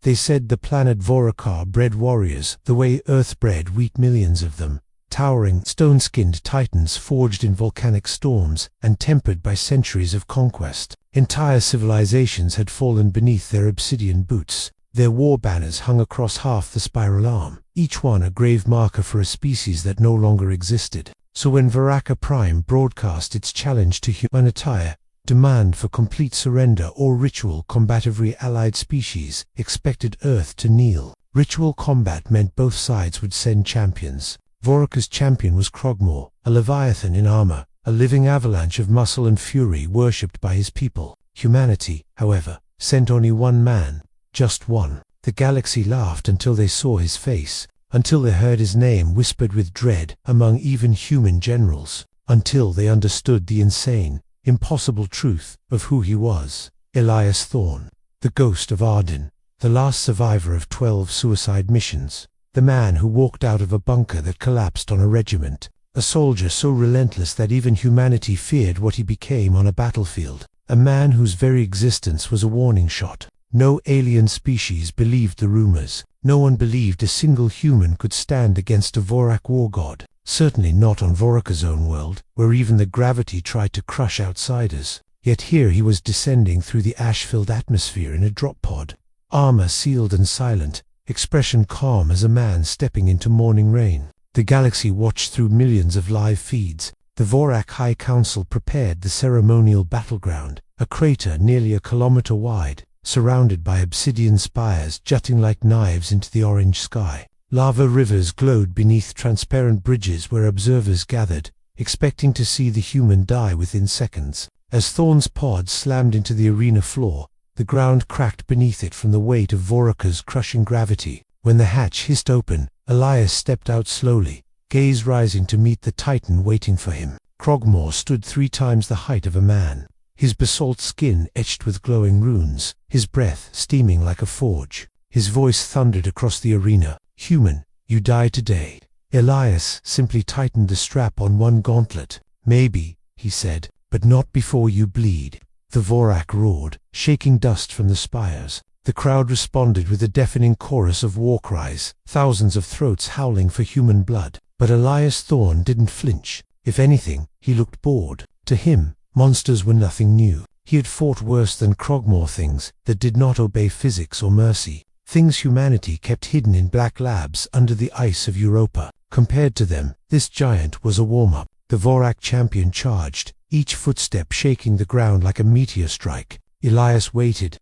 They said the planet Vorakar bred warriors the way Earth bred wheat, millions of them. Towering, stone-skinned titans forged in volcanic storms and tempered by centuries of conquest. Entire civilizations had fallen beneath their obsidian boots. Their war banners hung across half the spiral arm, each one a grave marker for a species that no longer existed. So when Varaka Prime broadcast its challenge to humanity, demand for complete surrender or ritual combat, every allied species expected Earth to kneel. Ritual combat meant both sides would send champions. Voraka's champion was Krogmor, a leviathan in armor, a living avalanche of muscle and fury worshipped by his people. Humanity, however, sent only one man, just one. The galaxy laughed until they saw his face, until they heard his name whispered with dread among even human generals, until they understood the insane, impossible truth of who he was. Elias Thorne, the ghost of Arden, the last survivor of 12 suicide missions. The man who walked out of a bunker that collapsed on a regiment. A soldier so relentless that even humanity feared what he became on a battlefield. A man whose very existence was a warning shot. No alien species believed the rumors. No one believed a single human could stand against a Vorak war god. Certainly not on Voraka's own world, where even the gravity tried to crush outsiders. Yet here he was descending through the ash-filled atmosphere in a drop pod. Armor sealed and silent. Expression calm as a man stepping into morning rain. The galaxy watched through millions of live feeds. The Vorak High Council prepared the ceremonial battleground, a crater nearly a kilometer wide, surrounded by obsidian spires jutting like knives into the orange sky. Lava rivers glowed beneath transparent bridges where observers gathered, expecting to see the human die within seconds. As Thorne's pod slammed into the arena floor, the ground cracked beneath it from the weight of Voraka's crushing gravity. When the hatch hissed open, Elias stepped out slowly, gaze rising to meet the titan waiting for him. Krogmor stood 3 times the height of a man, his basalt skin etched with glowing runes, his breath steaming like a forge. His voice thundered across the arena. "Human, you die today." Elias simply tightened the strap on one gauntlet. "Maybe," he said, "but not before you bleed." The Vorak roared, shaking dust from the spires. The crowd responded with a deafening chorus of war cries, thousands of throats howling for human blood. But Elias Thorne didn't flinch. If anything, he looked bored. To him, monsters were nothing new. He had fought worse than Krogmor, things that did not obey physics or mercy. Things humanity kept hidden in black labs under the ice of Europa. Compared to them, this giant was a warm-up. The Vorak champion charged, each footstep shaking the ground like a meteor strike. Elias waited,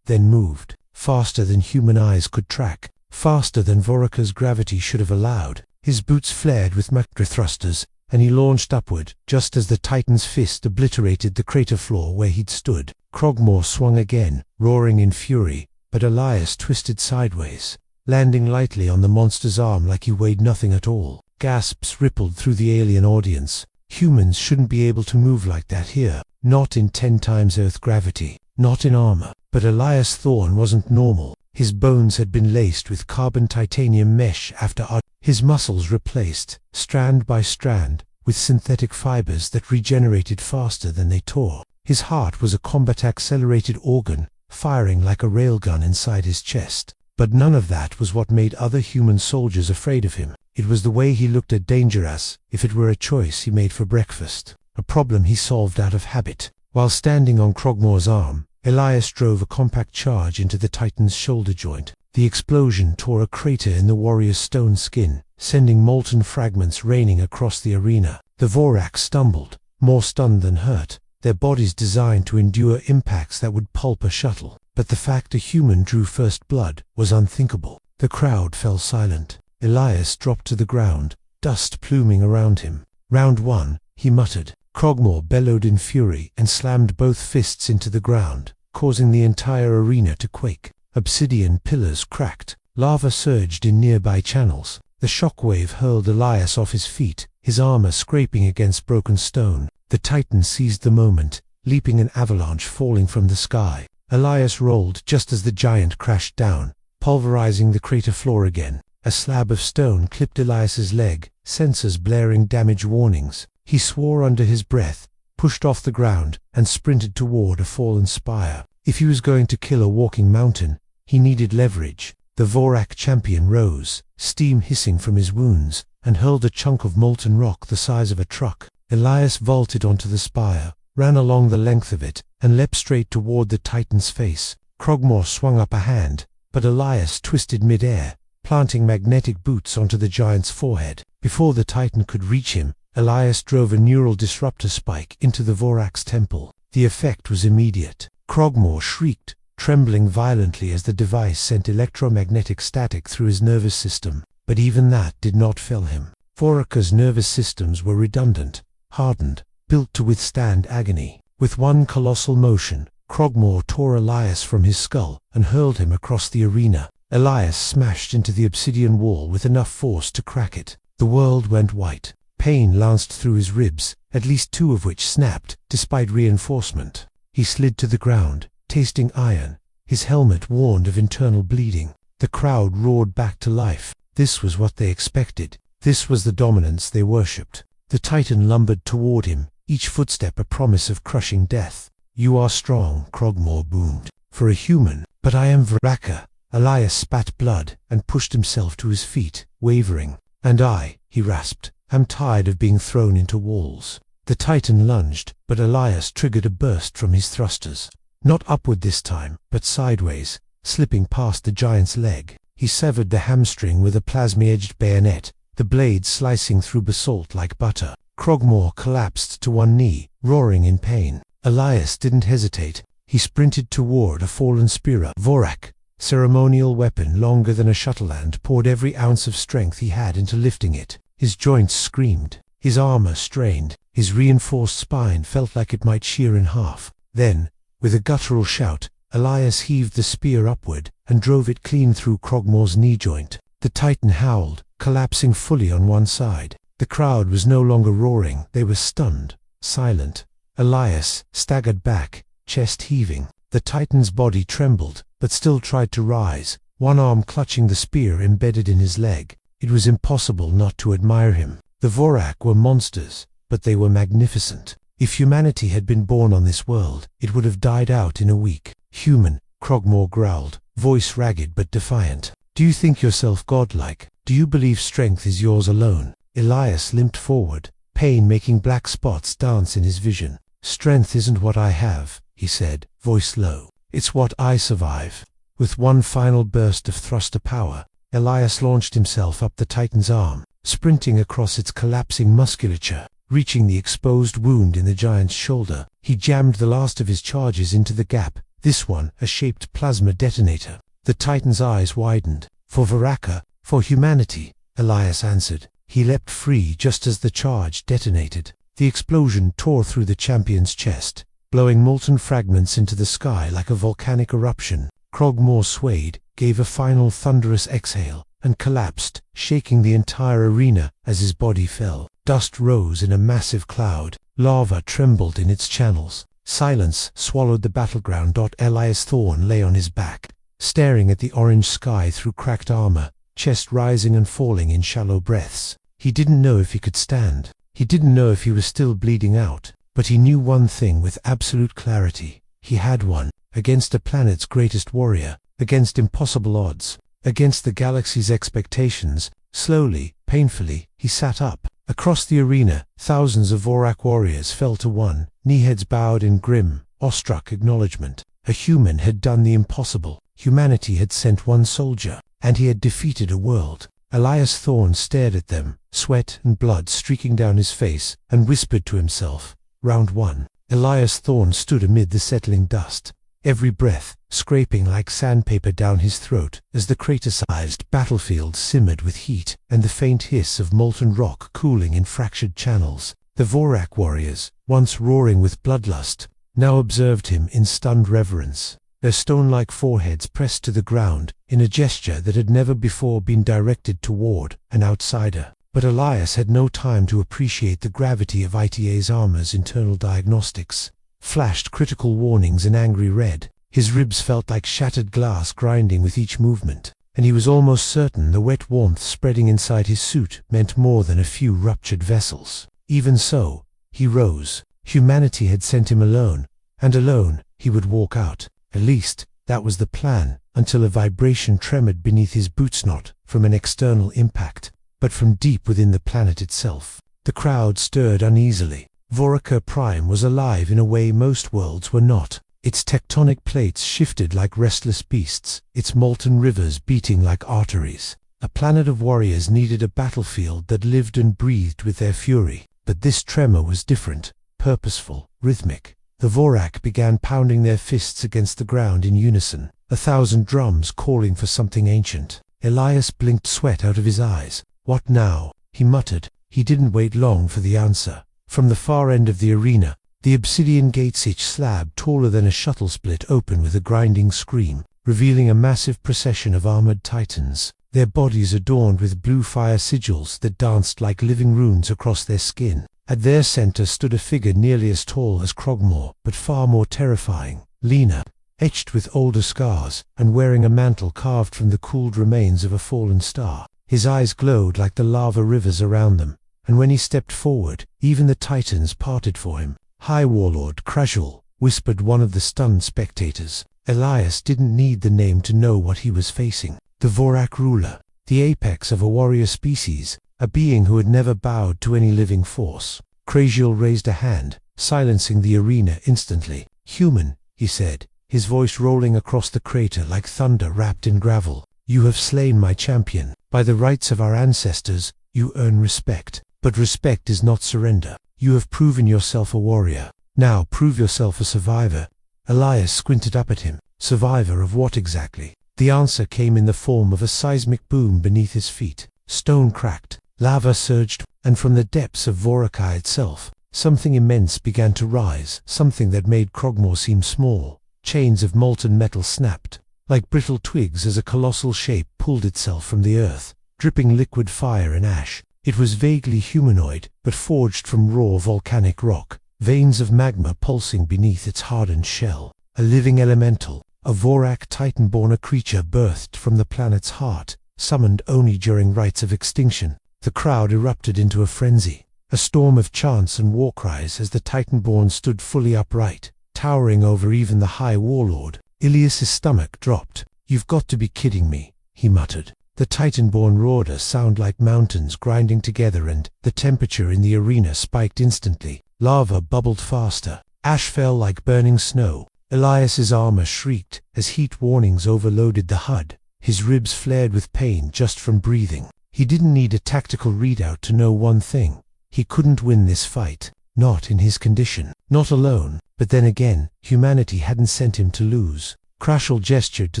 then moved, faster than human eyes could track, faster than Voraka's gravity should have allowed. His boots flared with macro thrusters, and he launched upward, just as the titan's fist obliterated the crater floor where he'd stood. Krogmor swung again, roaring in fury, but Elias twisted sideways, landing lightly on the monster's arm like he weighed nothing at all. Gasps rippled through the alien audience. Humans shouldn't be able to move like that here, not in 10 times Earth gravity, not in armor. But Elias Thorne wasn't normal. His bones had been laced with carbon titanium mesh after his muscles replaced, strand by strand, with synthetic fibers that regenerated faster than they tore. His heart was a combat-accelerated organ, firing like a railgun inside his chest. But none of that was what made other human soldiers afraid of him. It was the way he looked at danger as if it were a choice he made for breakfast, a problem he solved out of habit. While standing on Krogmor's arm, Elias drove a compact charge into the titan's shoulder joint. The explosion tore a crater in the warrior's stone skin, sending molten fragments raining across the arena. The Vorak stumbled, more stunned than hurt, their bodies designed to endure impacts that would pulp a shuttle. But the fact a human drew first blood was unthinkable. The crowd fell silent. Elias dropped to the ground, dust pluming around him. "Round 1, he muttered. Krogmor bellowed in fury and slammed both fists into the ground, causing the entire arena to quake. Obsidian pillars cracked, lava surged in nearby channels. The shockwave hurled Elias off his feet, his armor scraping against broken stone. The titan seized the moment, leaping an avalanche falling from the sky. Elias rolled just as the giant crashed down, pulverizing the crater floor again. A slab of stone clipped Elias's leg, sensors blaring damage warnings. He swore under his breath, pushed off the ground, and sprinted toward a fallen spire. If he was going to kill a walking mountain, He needed leverage. The Vorak champion rose, steam hissing from his wounds, and hurled a chunk of molten rock the size of a truck. Elias vaulted onto the spire, ran along the length of it, and leapt straight toward the Titan's face. Krogmor swung up a hand, but Elias twisted mid-air, planting magnetic boots onto the giant's forehead. Before the Titan could reach him, Elias drove a neural disruptor spike into the Vorak's temple. The effect was immediate. Krogmor shrieked, trembling violently as the device sent electromagnetic static through his nervous system. But even that did not fell him. Voraka's nervous systems were redundant, hardened, built to withstand agony. With one colossal motion, Krogmor tore Elias from his skull and hurled him across the arena. Elias smashed into the obsidian wall with enough force to crack it. The world went white. Pain lanced through his ribs, at least 2 of which snapped, despite reinforcement. He slid to the ground, tasting iron. His helmet warned of internal bleeding. The crowd roared back to life. This was what they expected. This was the dominance they worshipped. The Titan lumbered toward him, each footstep a promise of crushing death. "You are strong," Krogmor boomed. "For a human. But I am Voraka." Elias spat blood and pushed himself to his feet, wavering. "And I," he rasped, "am tired of being thrown into walls." The Titan lunged, but Elias triggered a burst from his thrusters. Not upward this time, but sideways, slipping past the giant's leg. He severed the hamstring with a plasma-edged bayonet, the blade slicing through basalt like butter. Krogmor collapsed to one knee, roaring in pain. Elias didn't hesitate. He sprinted toward a fallen spear. Vorak, ceremonial weapon longer than a shuttleland, poured every ounce of strength he had into lifting it. His joints screamed. His armor strained. His reinforced spine felt like it might shear in half. Then, with a guttural shout, Elias heaved the spear upward and drove it clean through Krogmor's knee joint. The Titan howled, collapsing fully on one side. The crowd was no longer roaring. They were stunned, silent. Elias staggered back, chest heaving. The Titan's body trembled, but still tried to rise, one arm clutching the spear embedded in his leg. It was impossible not to admire him. The Vorak were monsters, but they were magnificent. If humanity had been born on this world, it would have died out in a week. "Human," Krogmor growled, voice ragged but defiant. "Do you think yourself godlike? Do you believe strength is yours alone?" Elias limped forward, pain making black spots dance in his vision. "Strength isn't what I have," he said, voice low. "It's what I survive." With one final burst of thruster power, Elias launched himself up the Titan's arm, sprinting across its collapsing musculature. Reaching the exposed wound in the giant's shoulder, he jammed the last of his charges into the gap, this one a shaped plasma detonator. The Titan's eyes widened. "For Voraka, for humanity," Elias answered. He leapt free just as the charge detonated. The explosion tore through the champion's chest, blowing molten fragments into the sky like a volcanic eruption. Krogmor swayed, gave a final thunderous exhale, and collapsed, shaking the entire arena as his body fell. Dust rose in a massive cloud. Lava trembled in its channels. Silence swallowed the battleground. Elias Thorne lay on his back, staring at the orange sky through cracked armor, chest rising and falling in shallow breaths. He didn't know if he could stand. He didn't know if he was still bleeding out. But he knew one thing with absolute clarity. He had won, against a planet's greatest warrior, against impossible odds, against the galaxy's expectations. Slowly, painfully, he sat up. Across the arena, thousands of Vorak warriors fell to one, knee-heads bowed in grim, awestruck acknowledgement. A human had done the impossible. Humanity had sent one soldier, and he had defeated a world. Elias Thorne stared at them, sweat and blood streaking down his face, and whispered to himself, "Round 1. Elias Thorne stood amid the settling dust, every breath scraping like sandpaper down his throat as the crater-sized battlefield simmered with heat and the faint hiss of molten rock cooling in fractured channels. The Vorak warriors, once roaring with bloodlust, now observed him in stunned reverence, their stone-like foreheads pressed to the ground in a gesture that had never before been directed toward an outsider. But Elias had no time to appreciate the gravity of ITA's armor's internal diagnostics. Flashed critical warnings in angry red. His ribs felt like shattered glass grinding with each movement, and he was almost certain the wet warmth spreading inside his suit meant more than a few ruptured vessels. Even so, he rose. Humanity had sent him alone, and alone he would walk out. At least, that was the plan. until a vibration tremored beneath his boots, not from an external impact, but from deep within the planet itself. The crowd stirred uneasily. Voraka Prime was alive in a way most worlds were not. Its tectonic plates shifted like restless beasts, its molten rivers beating like arteries. A planet of warriors needed a battlefield that lived and breathed with their fury. But this tremor was different, purposeful, rhythmic. The Vorak began pounding their fists against the ground in unison, 1,000 drums calling for something ancient. Elias blinked sweat out of his eyes. "What now?" he muttered. He didn't wait long for the answer. From the far end of the arena, the obsidian gates, each slab taller than a shuttle, split open with a grinding scream, revealing a massive procession of armored titans, their bodies adorned with blue fire sigils that danced like living runes across their skin. At their center stood a figure nearly as tall as Krogmore, but far more terrifying, leaner, etched with older scars, and wearing a mantle carved from the cooled remains of a fallen star. His eyes glowed like the lava rivers around them, and when he stepped forward, even the titans parted for him. "High Warlord Krashul," whispered one of the stunned spectators. Elias didn't need the name to know what he was facing. The Vorak ruler, the apex of a warrior species, a being who had never bowed to any living force. Krashul raised a hand, silencing the arena instantly. "Human," he said, his voice rolling across the crater like thunder wrapped in gravel. "You have slain my champion. By the rights of our ancestors, you earn respect. But respect is not surrender. You have proven yourself a warrior. Now prove yourself a survivor." Elias squinted up at him. Survivor of what exactly? The answer came in the form of a seismic boom beneath his feet. Stone cracked, lava surged, and from the depths of Voraka itself, something immense began to rise, something that made Krogmore seem small. Chains of molten metal snapped, like brittle twigs, as a colossal shape pulled itself from the earth, dripping liquid fire and ash. It was vaguely humanoid, but forged from raw volcanic rock, veins of magma pulsing beneath its hardened shell. A living elemental, a Vorak titan-born, a creature birthed from the planet's heart, summoned only during rites of extinction. The crowd erupted into a frenzy, a storm of chants and war cries as the titan-born stood fully upright, towering over even the High Warlord. Ilias's stomach dropped. "You've got to be kidding me," he muttered. The titan-born roared, a sound like mountains grinding together, and the temperature in the arena spiked instantly. Lava bubbled faster. Ash fell like burning snow. Elias's armor shrieked as heat warnings overloaded the HUD. His ribs flared with pain just from breathing. He didn't need a tactical readout to know one thing. He couldn't win this fight. Not in his condition. Not alone. But then again, humanity hadn't sent him to lose. Krashul gestured to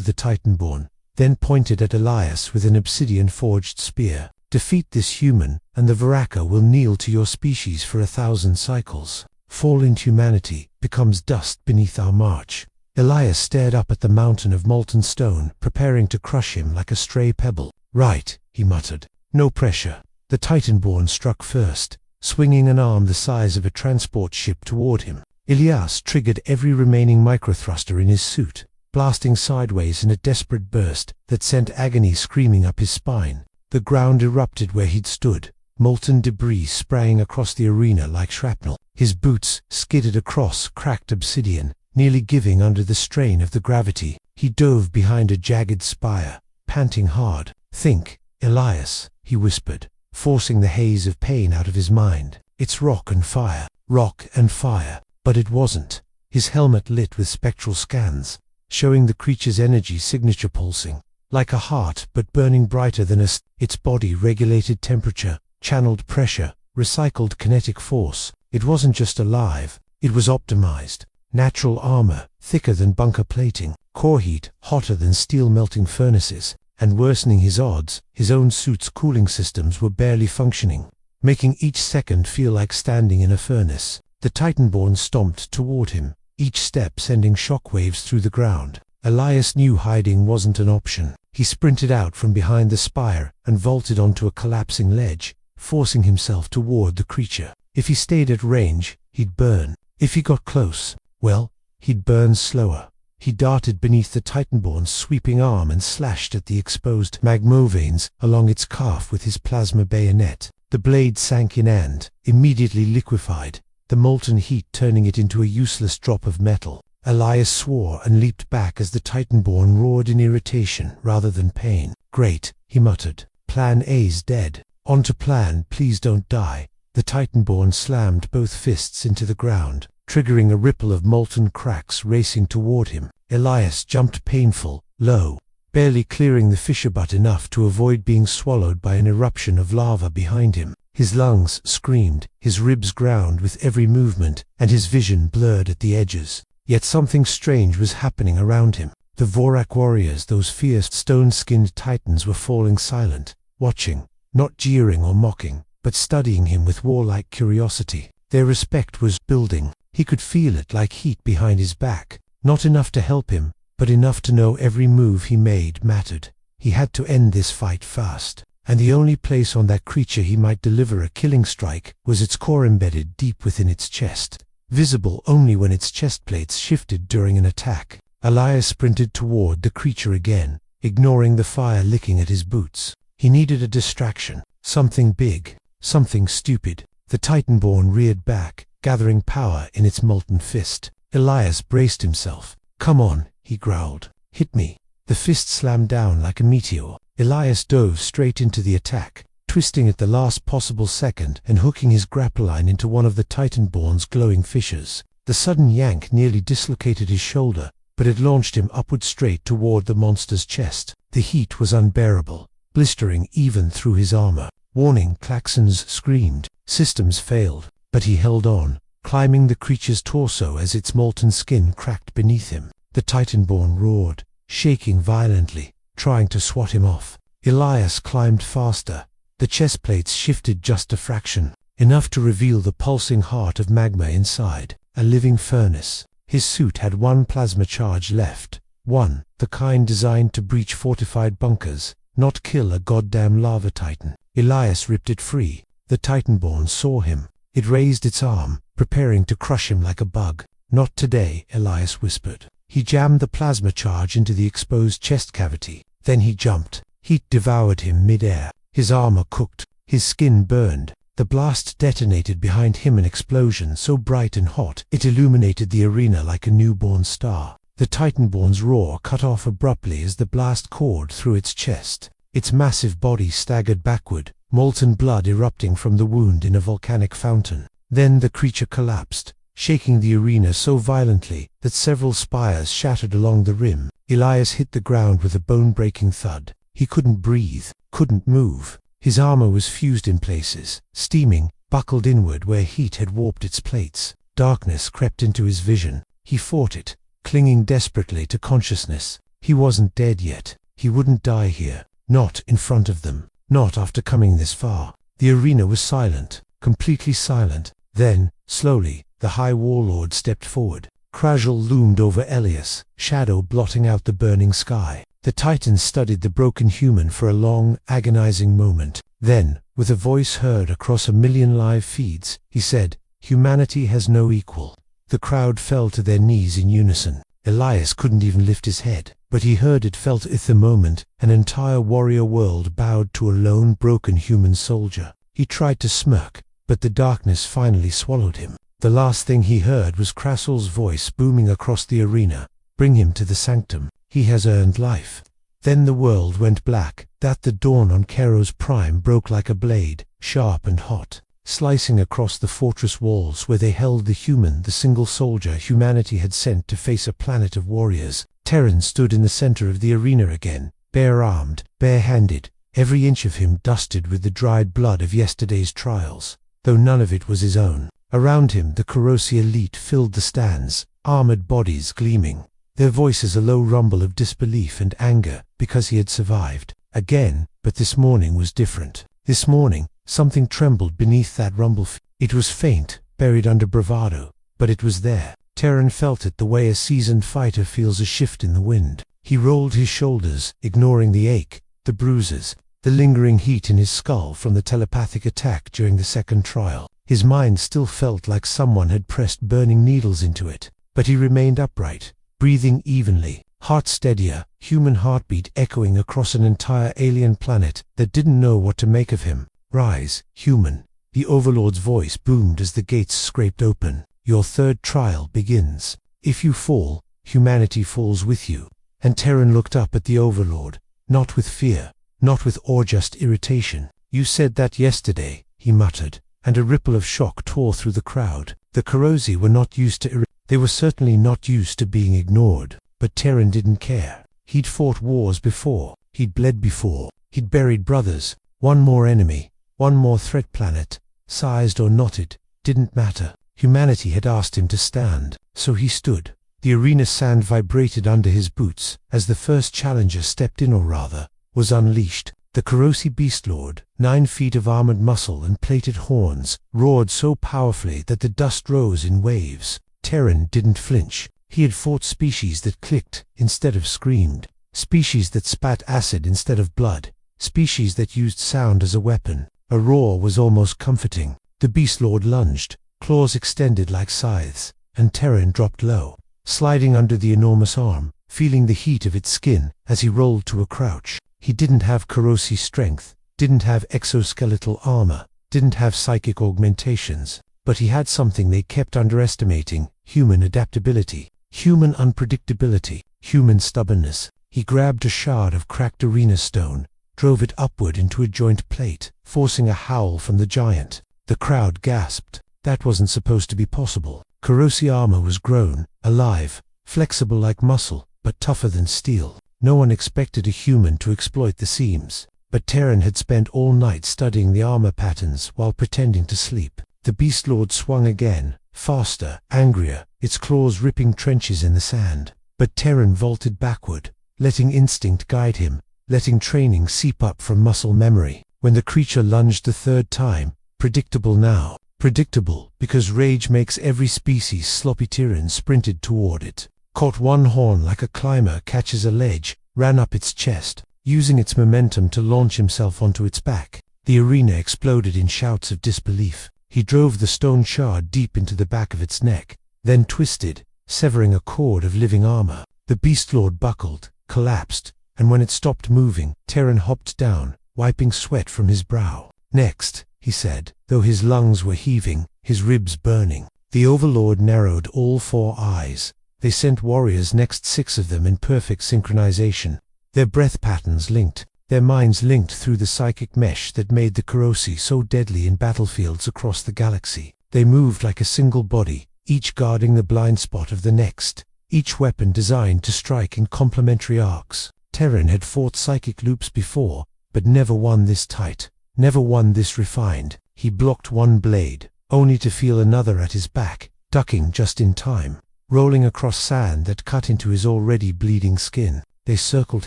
the titan-born, then pointed at Elias with an obsidian-forged spear. "Defeat this human, and the Voraka will kneel to your species for 1,000 cycles. Fallen humanity becomes dust beneath our march." Elias stared up at the mountain of molten stone, preparing to crush him like a stray pebble. "Right," he muttered. "No pressure." The titan-born struck first, swinging an arm the size of a transport ship toward him. Elias triggered every remaining microthruster in his suit, blasting sideways in a desperate burst that sent agony screaming up his spine. The ground erupted where he'd stood, molten debris spraying across the arena like shrapnel. His boots skidded across cracked obsidian, nearly giving under the strain of the gravity. He dove behind a jagged spire, panting hard. "Think, Elias," he whispered, forcing the haze of pain out of his mind. "It's rock and fire, rock and fire." But it wasn't. His helmet lit with spectral scans, showing the creature's energy signature pulsing, like a heart but burning brighter than its body regulated temperature, channeled pressure, recycled kinetic force. It wasn't just alive, it was optimized. Natural armor, thicker than bunker plating, core heat, hotter than steel melting furnaces, and worsening his odds, his own suit's cooling systems were barely functioning, making each second feel like standing in a furnace. The Titanborn stomped toward him, each step sending shockwaves through the ground. Elias knew hiding wasn't an option. He sprinted out from behind the spire and vaulted onto a collapsing ledge, forcing himself toward the creature. If he stayed at range, he'd burn. If he got close, well, he'd burn slower. He darted beneath the Titanborn's sweeping arm and slashed at the exposed magmoveins along its calf with his plasma bayonet. The blade sank in and, immediately liquefied, the molten heat turning it into a useless drop of metal. Elias swore and leaped back as the Titanborn roared in irritation rather than pain. "Great," he muttered. "Plan A's dead. On to plan, please don't die." The Titanborn slammed both fists into the ground, triggering a ripple of molten cracks racing toward him. Elias jumped painful, low, barely clearing the fissure but enough to avoid being swallowed by an eruption of lava behind him. His lungs screamed, his ribs ground with every movement, and his vision blurred at the edges. Yet something strange was happening around him. The Vorak warriors, those fierce stone-skinned titans, were falling silent, watching, not jeering or mocking, but studying him with warlike curiosity. Their respect was building. He could feel it like heat behind his back, not enough to help him, but enough to know every move he made mattered. He had to end this fight fast, and the only place on that creature he might deliver a killing strike was its core embedded deep within its chest, visible only when its chest plates shifted during an attack. Elias sprinted toward the creature again, ignoring the fire licking at his boots. He needed a distraction, something big, something stupid. The Titanborn reared back, gathering power in its molten fist. Elias braced himself. "Come on," he growled. "Hit me." The fist slammed down like a meteor. Elias dove straight into the attack, twisting at the last possible second and hooking his grapple line into one of the Titanborn's glowing fissures. The sudden yank nearly dislocated his shoulder, but it launched him upward straight toward the monster's chest. The heat was unbearable, blistering even through his armor. Warning klaxons screamed. Systems failed, but he held on, climbing the creature's torso as its molten skin cracked beneath him. The Titanborn roared, shaking violently, trying to swat him off. Elias climbed faster. The chest plates shifted just a fraction, enough to reveal the pulsing heart of magma inside, a living furnace. His suit had one plasma charge left, one, the kind designed to breach fortified bunkers, not kill a goddamn lava titan. Elias ripped it free. The Titanborn saw him. It raised its arm, preparing to crush him like a bug. "Not today," Elias whispered. He jammed the plasma charge into the exposed chest cavity. Then he jumped. Heat devoured him mid-air. His armor cooked. His skin burned. The blast detonated behind him, an explosion so bright and hot it illuminated the arena like a newborn star. The Titanborn's roar cut off abruptly as the blast cored through its chest. Its massive body staggered backward, molten blood erupting from the wound in a volcanic fountain. Then the creature collapsed, shaking the arena so violently that several spires shattered along the rim. Elias hit the ground with a bone-breaking thud. He couldn't breathe, couldn't move. His armor was fused in places, steaming, buckled inward where heat had warped its plates. Darkness crept into his vision. He fought it, clinging desperately to consciousness. He wasn't dead yet. He wouldn't die here. Not in front of them. Not after coming this far. The arena was silent, completely silent. Then, slowly, the High Warlord stepped forward. Krajal loomed over Elias, shadow blotting out the burning sky. The Titans studied the broken human for a long, agonizing moment. Then, with a voice heard across a million live feeds, he said, "Humanity has no equal." The crowd fell to their knees in unison. Elias couldn't even lift his head, but he heard it, felt it the moment an entire warrior world bowed to a lone, broken human soldier. He tried to smirk, but the darkness finally swallowed him. The last thing he heard was Krasul's voice booming across the arena. "Bring him to the sanctum. He has earned life." Then the world went black. That the dawn on Keros Prime broke like a blade, sharp and hot, slicing across the fortress walls where they held the human, the single soldier humanity had sent to face a planet of warriors. Terran stood in the center of the arena again, bare-armed, bare-handed, every inch of him dusted with the dried blood of yesterday's trials, though none of it was his own. Around him the Korosi elite filled the stands, armored bodies gleaming, their voices a low rumble of disbelief and anger because he had survived. Again, but this morning was different. This morning, something trembled beneath that rumble. It was faint, buried under bravado, but it was there. Terran felt it the way a seasoned fighter feels a shift in the wind. He rolled his shoulders, ignoring the ache, the bruises, the lingering heat in his skull from the telepathic attack during the second trial. His mind still felt like someone had pressed burning needles into it, but he remained upright, breathing evenly, heart steadier, human heartbeat echoing across an entire alien planet that didn't know what to make of him. "Rise, human." The Overlord's voice boomed as the gates scraped open. "Your third trial begins." If you fall, humanity falls with you. And Terran looked up at the Overlord, not with fear, not with awe, just irritation. You said that yesterday, he muttered, and a ripple of shock tore through the crowd. The Kurosi were not used to they were certainly not used to being ignored, but Terran didn't care. He'd fought wars before, he'd bled before, he'd buried brothers. One more enemy, one more threat planet, sized or knotted, didn't matter. Humanity had asked him to stand, so he stood. The arena sand vibrated under his boots as the first challenger stepped in, or rather, was unleashed. The Kurosi Beastlord, 9 feet of armored muscle and plated horns, roared so powerfully that the dust rose in waves. Terran didn't flinch. He had fought species that clicked instead of screamed, species that spat acid instead of blood, species that used sound as a weapon. A roar was almost comforting. The Beastlord lunged, claws extended like scythes, and Terran dropped low, sliding under the enormous arm, feeling the heat of its skin as he rolled to a crouch. He didn't have Kurosi strength, didn't have exoskeletal armor, didn't have psychic augmentations, but he had something they kept underestimating: human adaptability, human unpredictability, human stubbornness. He grabbed a shard of cracked arena stone, drove it upward into a joint plate, forcing a howl from the giant. The crowd gasped. That wasn't supposed to be possible. Kurosi armor was grown, alive, flexible like muscle, but tougher than steel. No one expected a human to exploit the seams, but Terran had spent all night studying the armor patterns while pretending to sleep. The Beastlord swung again, faster, angrier, its claws ripping trenches in the sand. But Terran vaulted backward, letting instinct guide him, letting training seep up from muscle memory. When the creature lunged the third time, predictable now. Predictable because rage makes every species sloppy. Terran sprinted toward it, caught one horn like a climber catches a ledge, ran up its chest, using its momentum to launch himself onto its back. The arena exploded in shouts of disbelief. He drove the stone shard deep into the back of its neck, then twisted, severing a cord of living armor. The Beastlord buckled, collapsed, and when it stopped moving, Terran hopped down, wiping sweat from his brow. Next, he said, though his lungs were heaving, his ribs burning. The Overlord narrowed all 4 eyes. They sent warriors, next 6 of them in perfect synchronization. Their breath patterns linked, their minds linked through the psychic mesh that made the Kurosi so deadly in battlefields across the galaxy. They moved like a single body, each guarding the blind spot of the next, each weapon designed to strike in complementary arcs. Terran had fought psychic loops before, but never one this tight, never one this refined. He blocked one blade, only to feel another at his back, ducking just in time, rolling across sand that cut into his already bleeding skin. They circled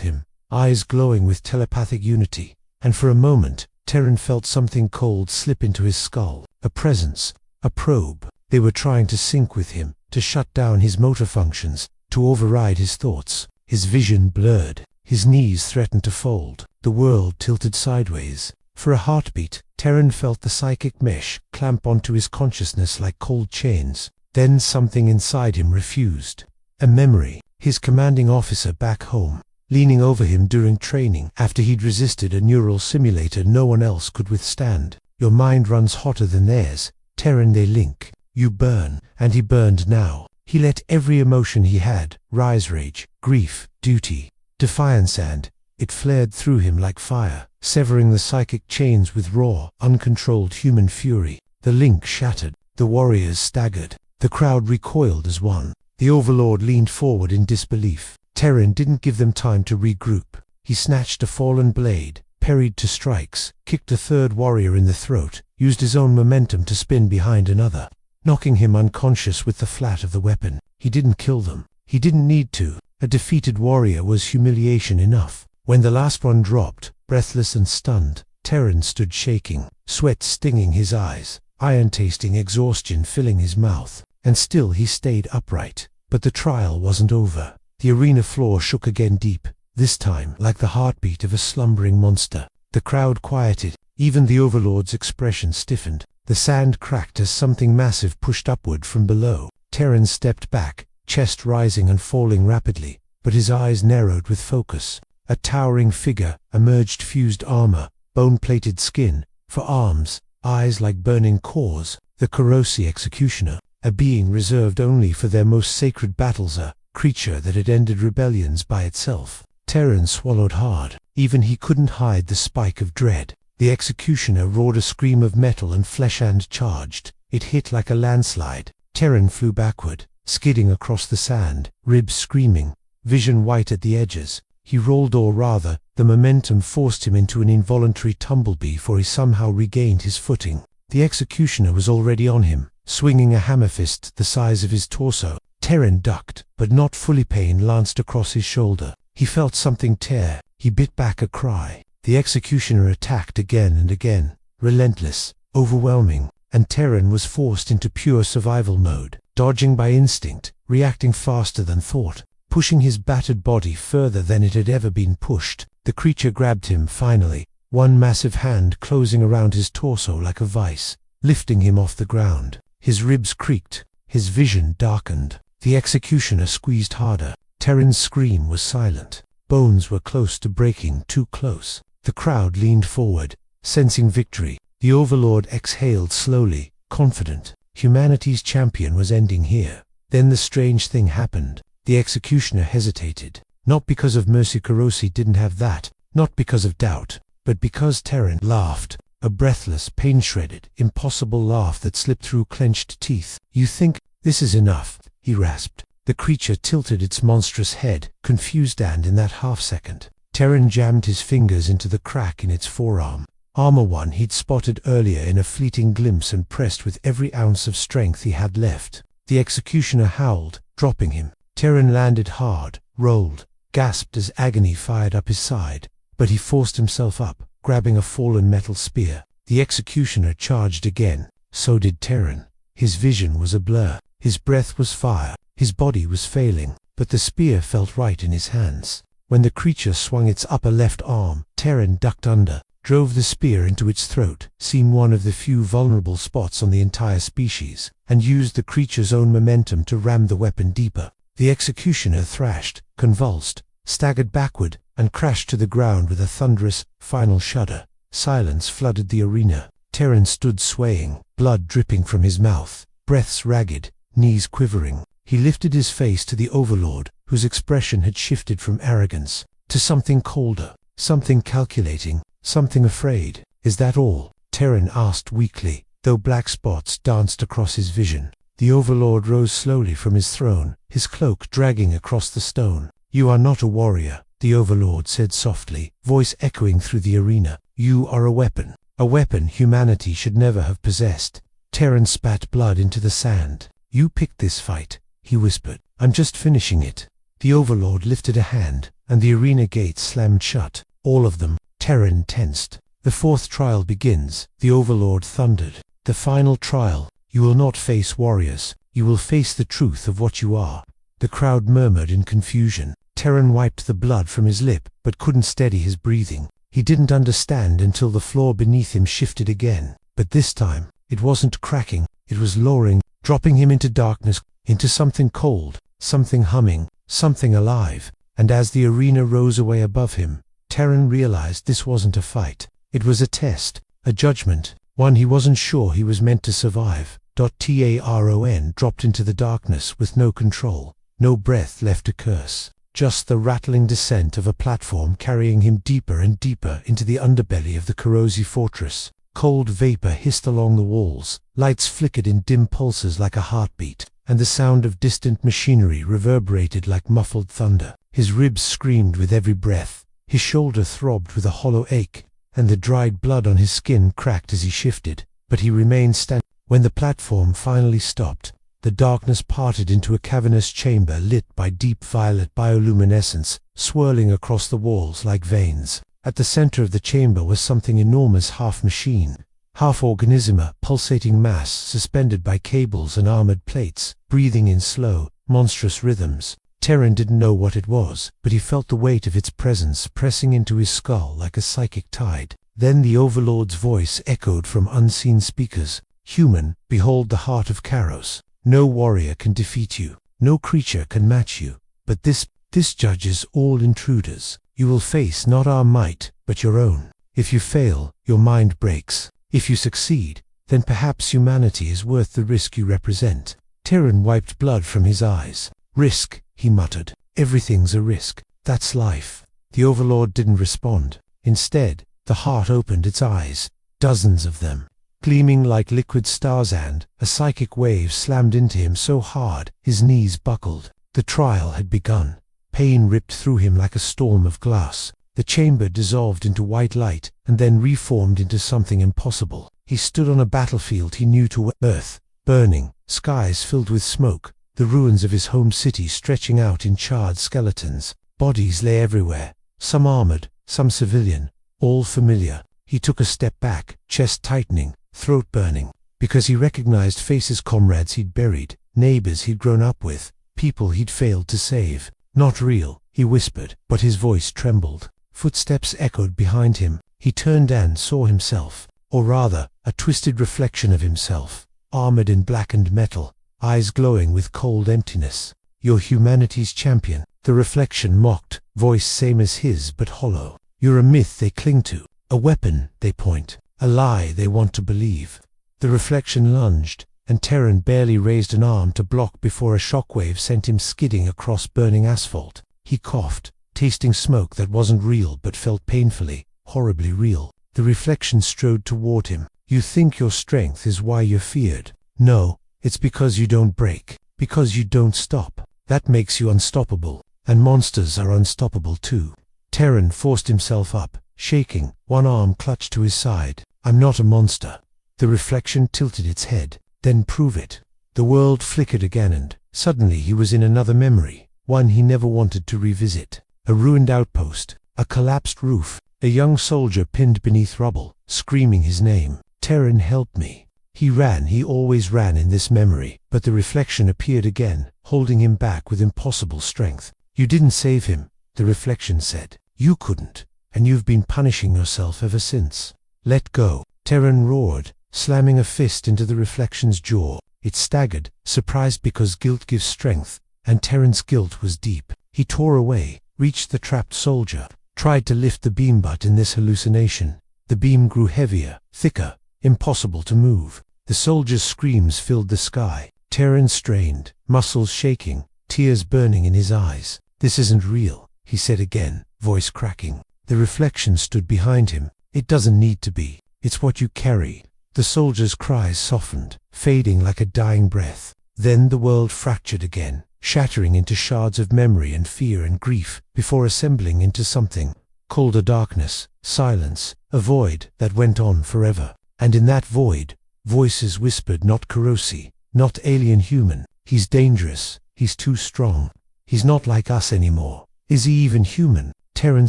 him, eyes glowing with telepathic unity, and for a moment, Terran felt something cold slip into his skull. A presence, a probe. They were trying to sync with him, to shut down his motor functions, to override his thoughts. His vision blurred, his knees threatened to fold, the world tilted sideways. For a heartbeat, Terran felt the psychic mesh clamp onto his consciousness like cold chains. Then something inside him refused. A memory, his commanding officer back home, leaning over him during training after he'd resisted a neural simulator no one else could withstand. Your mind runs hotter than theirs, Terran, they link. You burn, and he burned now. He let every emotion he had rise: rage, grief, duty, defiance, and it flared through him like fire, severing the psychic chains with raw, uncontrolled human fury. The link shattered. The warriors staggered. The crowd recoiled as one. The Overlord leaned forward in disbelief. Terran didn't give them time to regroup. He snatched a fallen blade, parried 2 strikes, kicked a third warrior in the throat, used his own momentum to spin behind another, knocking him unconscious with the flat of the weapon. He didn't kill them. He didn't need to. A defeated warrior was humiliation enough. When the last one dropped, breathless and stunned, Terran stood shaking, sweat stinging his eyes, iron-tasting exhaustion filling his mouth. And still he stayed upright. But the trial wasn't over. The arena floor shook again, deep, this time like the heartbeat of a slumbering monster. The crowd quieted. Even the Overlord's expression stiffened. The sand cracked as something massive pushed upward from below. Terran stepped back, chest rising and falling rapidly, but his eyes narrowed with focus. A towering figure emerged, fused armor, bone-plated skin, for arms, eyes like burning cores. The Kurosi executioner. a being reserved only for their most sacred battles, a creature that had ended rebellions by itself. Terran swallowed hard. Even he couldn't hide the spike of dread. The executioner roared a scream of metal and flesh and charged. It hit like a landslide. Terran flew backward, skidding across the sand, ribs screaming, vision white at the edges. He rolled, or rather, the momentum forced him into an involuntary tumble before he somehow regained his footing. The executioner was already on him, swinging a hammer fist the size of his torso. Terran ducked, but not fully. Pain lanced across his shoulder. He felt something tear. He bit back a cry. The executioner attacked again and again, relentless, overwhelming, and Terran was forced into pure survival mode, dodging by instinct, reacting faster than thought, pushing his battered body further than it had ever been pushed. The creature grabbed him finally, one massive hand closing around his torso like a vice, lifting him off the ground. His ribs creaked, his vision darkened. The executioner squeezed harder. Terran's scream was silent. Bones were close to breaking, too close. The crowd leaned forward, sensing victory. The Overlord exhaled slowly, confident. Humanity's champion was ending here. Then the strange thing happened. The executioner hesitated. Not because of mercy, Kurosi didn't have that. Not because of doubt, but because Terran laughed. A breathless, pain-shredded, impossible laugh that slipped through clenched teeth. "You think this is enough?" he rasped. The creature tilted its monstrous head, confused, and in that half-second, Terran jammed his fingers into the crack in its forearm. Armor one he'd spotted earlier in a fleeting glimpse and pressed with every ounce of strength he had left. The executioner howled, dropping him. Terran landed hard, rolled, gasped as agony fired up his side, but he forced himself up, grabbing a fallen metal spear. The executioner charged again. So did Terran. His vision was a blur. His breath was fire. His body was failing, but the spear felt right in his hands. When the creature swung its upper left arm, Terran ducked under, drove the spear into its throat, seemed one of the few vulnerable spots on the entire species, and used the creature's own momentum to ram the weapon deeper. The executioner thrashed, convulsed, staggered backward, and crashed to the ground with a thunderous, final shudder. Silence flooded the arena. Terran stood swaying, blood dripping from his mouth, breaths ragged, knees quivering. He lifted his face to the Overlord, whose expression had shifted from arrogance to something colder, something calculating, something afraid. "Is that all?" Terran asked weakly, though black spots danced across his vision. The Overlord rose slowly from his throne, his cloak dragging across the stone. "You are not a warrior," the Overlord said softly, voice echoing through the arena. "You are a weapon humanity should never have possessed." Terran spat blood into the sand. "You picked this fight," he whispered. "I'm just finishing it." The Overlord lifted a hand, and the arena gates slammed shut. All of them. Terran tensed. "The fourth trial begins," the Overlord thundered. "The final trial. You will not face warriors. You will face the truth of what you are." The crowd murmured in confusion. Terran wiped the blood from his lip, but couldn't steady his breathing. He didn't understand until the floor beneath him shifted again. But this time, it wasn't cracking, it was lowering, dropping him into darkness, into something cold, something humming, something alive. And as the arena rose away above him, Terran realized this wasn't a fight. It was a test, a judgment, one he wasn't sure he was meant to survive. Taron dropped into the darkness with no control, no breath left to curse. Just the rattling descent of a platform carrying him deeper and deeper into the underbelly of the Kurosi fortress. Cold vapor hissed along the walls, lights flickered in dim pulses like a heartbeat, and the sound of distant machinery reverberated like muffled thunder. His ribs screamed with every breath, his shoulder throbbed with a hollow ache, and the dried blood on his skin cracked as he shifted, but he remained standing. When the platform finally stopped, the darkness parted into a cavernous chamber lit by deep violet bioluminescence, swirling across the walls like veins. At the center of the chamber was something enormous, half machine, half organism, a pulsating mass suspended by cables and armored plates, breathing in slow, monstrous rhythms. Terran didn't know what it was, but he felt the weight of its presence pressing into his skull like a psychic tide. Then the Overlord's voice echoed from unseen speakers. "Human, behold the heart of Karos. No warrior can defeat you. No creature can match you. But this judges all intruders. You will face not our might, but your own. If you fail, your mind breaks. If you succeed, then perhaps humanity is worth the risk you represent." Terran wiped blood from his eyes. Risk, he muttered. Everything's a risk. That's life. The Overlord didn't respond. Instead, the heart opened its eyes, dozens of them, gleaming like liquid stars, and a psychic wave slammed into him so hard his knees buckled. The trial had begun. Pain ripped through him like a storm of glass. The chamber dissolved into white light and then reformed into something impossible. He stood on a battlefield he knew to earth, burning, skies filled with smoke, the ruins of his home city stretching out in charred skeletons. Bodies lay everywhere, some armored, some civilian, all familiar. He took a step back, chest tightening, throat burning, because he recognized faces, comrades he'd buried, neighbors he'd grown up with, people he'd failed to save. Not real, he whispered, but his voice trembled. Footsteps echoed behind him. He turned and saw himself, or rather, a twisted reflection of himself, armored in blackened metal, eyes glowing with cold emptiness. "You're humanity's champion," the reflection mocked, voice same as his but hollow. "You're a myth they cling to, a weapon they point, a lie they want to believe." The reflection lunged, and Terran barely raised an arm to block before a shockwave sent him skidding across burning asphalt. He coughed, tasting smoke that wasn't real but felt painfully, horribly real. The reflection strode toward him. "You think your strength is why you're feared? No, it's because you don't break, because you don't stop. That makes you unstoppable, and monsters are unstoppable too." Terran forced himself up, shaking, one arm clutched to his side. "I'm not a monster." The reflection tilted its head. "Then prove it." The world flickered again, and suddenly he was in another memory, one he never wanted to revisit. A ruined outpost, a collapsed roof, a young soldier pinned beneath rubble, screaming his name. "Terran, help me." He ran, he always ran in this memory, but the reflection appeared again, holding him back with impossible strength. "You didn't save him," the reflection said. "You couldn't, and you've been punishing yourself ever since. Let go." Terran roared, slamming a fist into the reflection's jaw. It staggered, surprised because guilt gives strength, and Terran's guilt was deep. He tore away, reached the trapped soldier, tried to lift the beam, but in this hallucination, the beam grew heavier, thicker, impossible to move. The soldier's screams filled the sky. Terran strained, muscles shaking, tears burning in his eyes. "This isn't real," he said again, voice cracking. The reflection stood behind him. "It doesn't need to be. It's what you carry." The soldier's cries softened, fading like a dying breath. Then the world fractured again, shattering into shards of memory and fear and grief, before assembling into something called a darkness, silence, a void that went on forever. And in that void, voices whispered, not corrosive, not alien human. "He's dangerous. He's too strong. He's not like us anymore. Is he even human?" Terran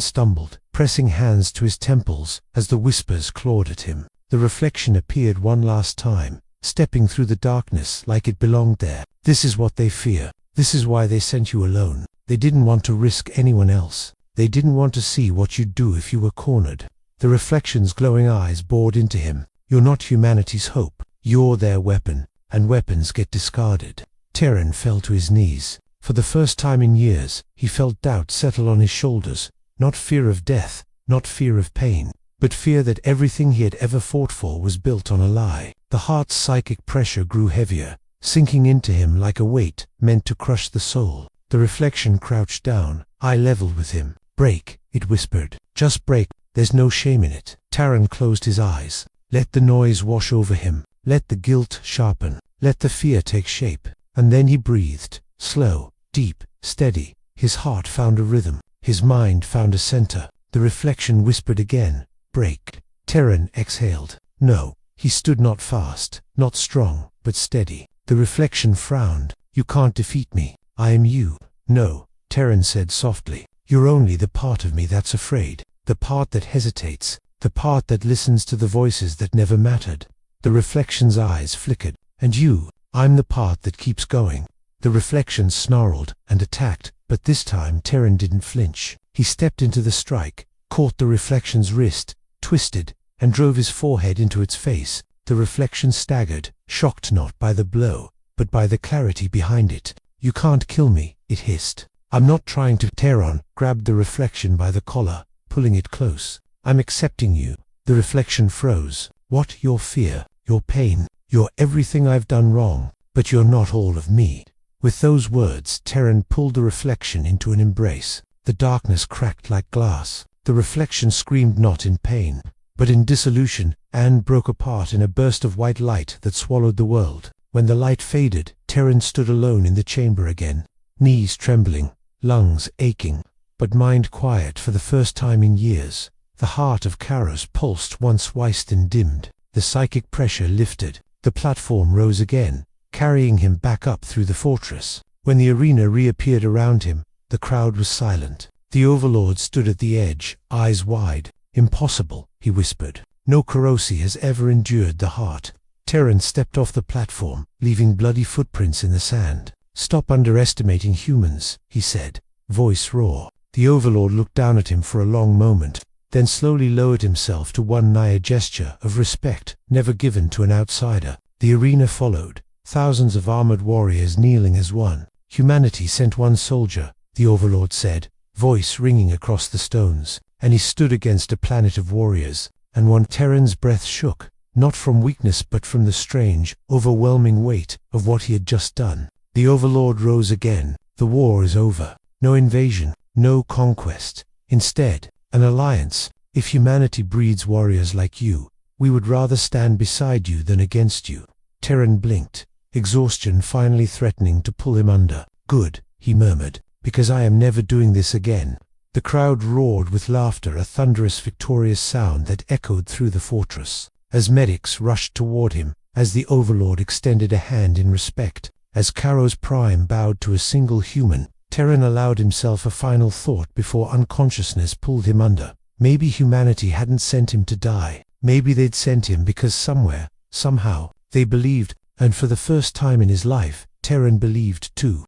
stumbled, pressing hands to his temples as the whispers clawed at him. The reflection appeared one last time, stepping through the darkness like it belonged there. "This is what they fear. This is why they sent you alone. They didn't want to risk anyone else. They didn't want to see what you'd do if you were cornered." The reflection's glowing eyes bored into him. "You're not humanity's hope. You're their weapon, and weapons get discarded." Terran fell to his knees. For the first time in years, he felt doubt settle on his shoulders. Not fear of death, not fear of pain, but fear that everything he had ever fought for was built on a lie. The heart's psychic pressure grew heavier, sinking into him like a weight meant to crush the soul. The reflection crouched down, eye level with him. "Break," it whispered. "Just break. There's no shame in it." Terran closed his eyes. Let the noise wash over him. Let the guilt sharpen. Let the fear take shape. And then he breathed, slow, deep, steady. His heart found a rhythm. His mind found a center. The reflection whispered again, "Break." Terran exhaled. No. He stood not fast, not strong, but steady. The reflection frowned. "You can't defeat me. I am you." "No," Terran said softly. "You're only the part of me that's afraid. The part that hesitates. The part that listens to the voices that never mattered." The reflection's eyes flickered. "And you, I'm the part that keeps going." The reflection snarled and attacked, but this time Terran didn't flinch. He stepped into the strike, caught the reflection's wrist, twisted, and drove his forehead into its face. The reflection staggered, shocked not by the blow, but by the clarity behind it. "You can't kill me," it hissed. "I'm not trying to." Terran grabbed the reflection by the collar, pulling it close. "I'm accepting you." The reflection froze. "What? Your fear, your pain, your everything I've done wrong." but you're not all of me." With those words, Terran pulled the reflection into an embrace. The darkness cracked like glass. The reflection screamed not in pain, but in dissolution, and broke apart in a burst of white light that swallowed the world. When the light faded, Terran stood alone in the chamber again, knees trembling, lungs aching, but mind quiet for the first time in years. The heart of Karos pulsed once Wyston dimmed. The psychic pressure lifted. The platform rose again, carrying him back up through the fortress. When the arena reappeared around him, the crowd was silent. The Overlord stood at the edge, eyes wide. "Impossible," he whispered. "No Karosi has ever endured the heart." Terran stepped off the platform, leaving bloody footprints in the sand. "Stop underestimating humans," he said, voice raw. The Overlord looked down at him for a long moment, then slowly lowered himself to one Naya gesture of respect, never given to an outsider. The arena followed, thousands of armored warriors kneeling as one. "Humanity sent one soldier," the Overlord said, voice ringing across the stones, "and he stood against a planet of warriors, and one." Terran's breath shook, not from weakness but from the strange, overwhelming weight of what he had just done. The Overlord rose again. "The war is over. No invasion, no conquest. Instead, an alliance. If humanity breeds warriors like you, we would rather stand beside you than against you." Terran blinked, exhaustion finally threatening to pull him under. "Good," he murmured, "because I am never doing this again." The crowd roared with laughter, a thunderous, victorious sound that echoed through the fortress. As medics rushed toward him, as the Overlord extended a hand in respect, as Karos Prime bowed to a single human, Terran allowed himself a final thought before unconsciousness pulled him under. Maybe humanity hadn't sent him to die. Maybe they'd sent him because somewhere, somehow, they believed, and for the first time in his life, Terran believed too.